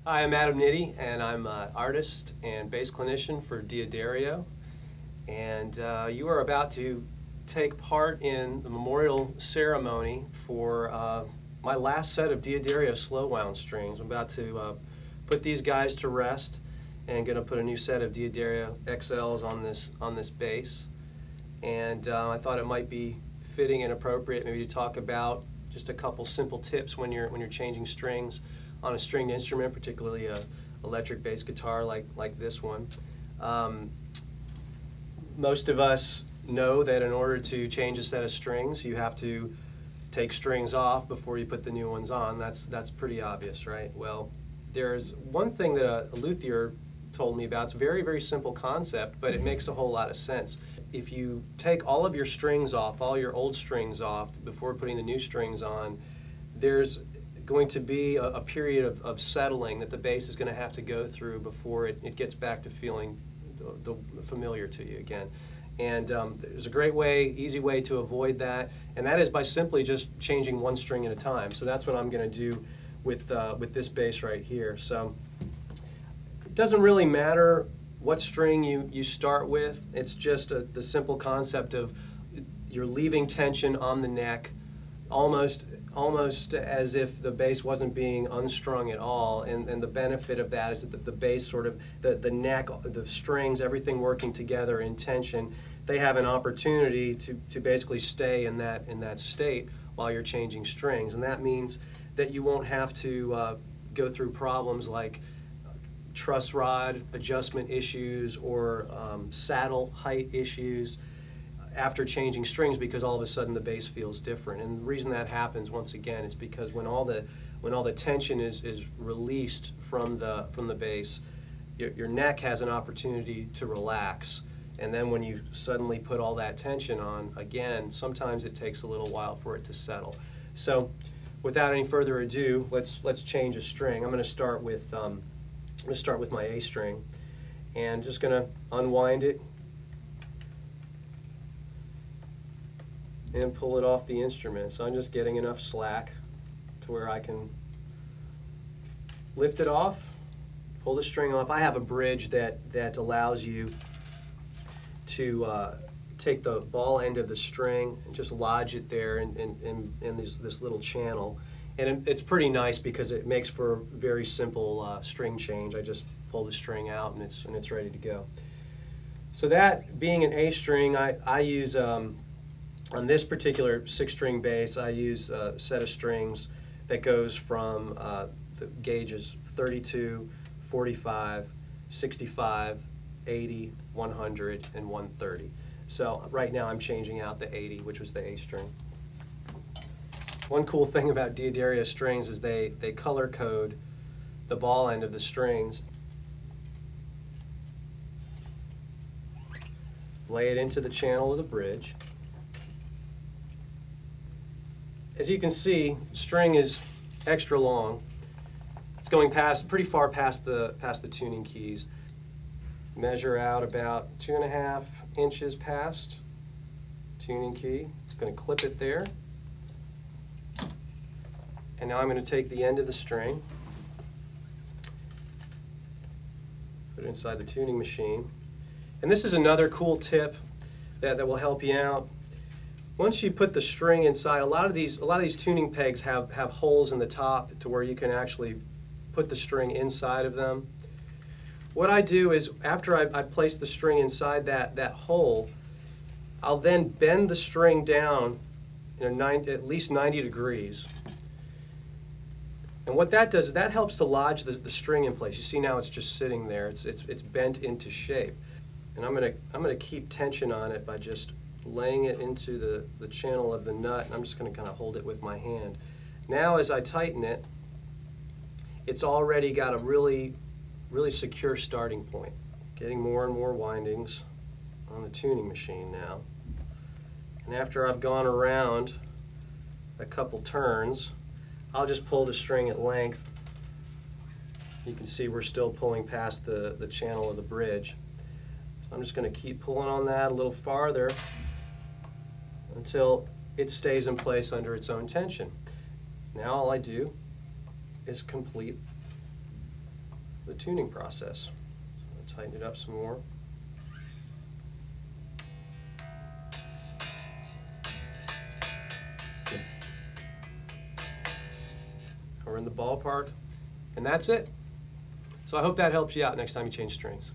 Hi, I'm Adam Nitti, and I'm an artist and bass clinician for D'Addario. And you are about to take part in the memorial ceremony for my last set of D'Addario slow wound strings. I'm about to put these guys to rest and going to put a new set of D'Addario XLs on this bass. And I thought it might be fitting and appropriate maybe to talk about just a couple simple tips when you're changing strings on a stringed instrument, particularly a electric bass guitar like this one. Most of us know that in order to change a set of strings, you have to take strings off before you put the new ones on. That's pretty obvious, right? Well, there's one thing that a luthier told me about. It's a very, very simple concept, but it makes a whole lot of sense. If you take all of your strings off, all your old strings off, before putting the new strings on, there's going to be a period of settling that the bass is going to have to go through before it gets back to feeling familiar to you again. And there's a great way, easy way to avoid that, and that is by simply just changing one string at a time. So that's what I'm going to do with this bass right here. So it doesn't really matter what string you start with. It's just the simple concept of you're leaving tension on the neck, almost as if the bass wasn't being unstrung at all, and the benefit of that is that the bass sort of, the neck, the strings, everything working together in tension, they have an opportunity to basically stay in that state while you're changing strings. And that means that you won't have to go through problems like truss rod adjustment issues or saddle height issues after changing strings, because all of a sudden the bass feels different. And the reason that happens, once again, is because when all the tension is released from the bass, your neck has an opportunity to relax. And then when you suddenly put all that tension on again, sometimes it takes a little while for it to settle. So without any further ado, let's change a string. I'm going to start with my A string, and just going to unwind it and pull it off the instrument. So I'm just getting enough slack to where I can lift it off, pull the string off. I have a bridge that allows you to take the ball end of the string and just lodge it there in this little channel. And it's pretty nice because it makes for a very simple string change. I just pull the string out and it's ready to go. So that being an A string, I use on this particular 6-string bass, I use a set of strings that goes from the gauges 32, 45, 65, 80, 100, and 130. So right now I'm changing out the 80, which was the A string. One cool thing about D'Addario strings is they color code the ball end of the strings. Lay it into the channel of the bridge. As you can see, string is extra long. It's going pretty far past the tuning keys. Measure out about 2.5 inches past tuning key. It's going to clip it there. And now I'm going to take the end of the string, put it inside the tuning machine. And this is another cool tip that will help you out. Once you put the string inside, a lot of these tuning pegs have holes in the top to where you can actually put the string inside of them. What I do is, after I place the string inside that hole, I'll then bend the string down at least 90 degrees. And what that does is that helps to lodge the string in place. You see now it's just sitting there. It's bent into shape. And I'm gonna keep tension on it by just laying it into the channel of the nut, and I'm just going to kind of hold it with my hand. Now as I tighten it, it's already got a really secure starting point. Getting more and more windings on the tuning machine now. And after I've gone around a couple turns, I'll just pull the string at length. You can see we're still pulling past the channel of the bridge. So I'm just going to keep pulling on that a little farther until it stays in place under its own tension. Now all I do is complete the tuning process. So tighten it up some more. We're in the ballpark, and that's it. So I hope that helps you out next time you change strings.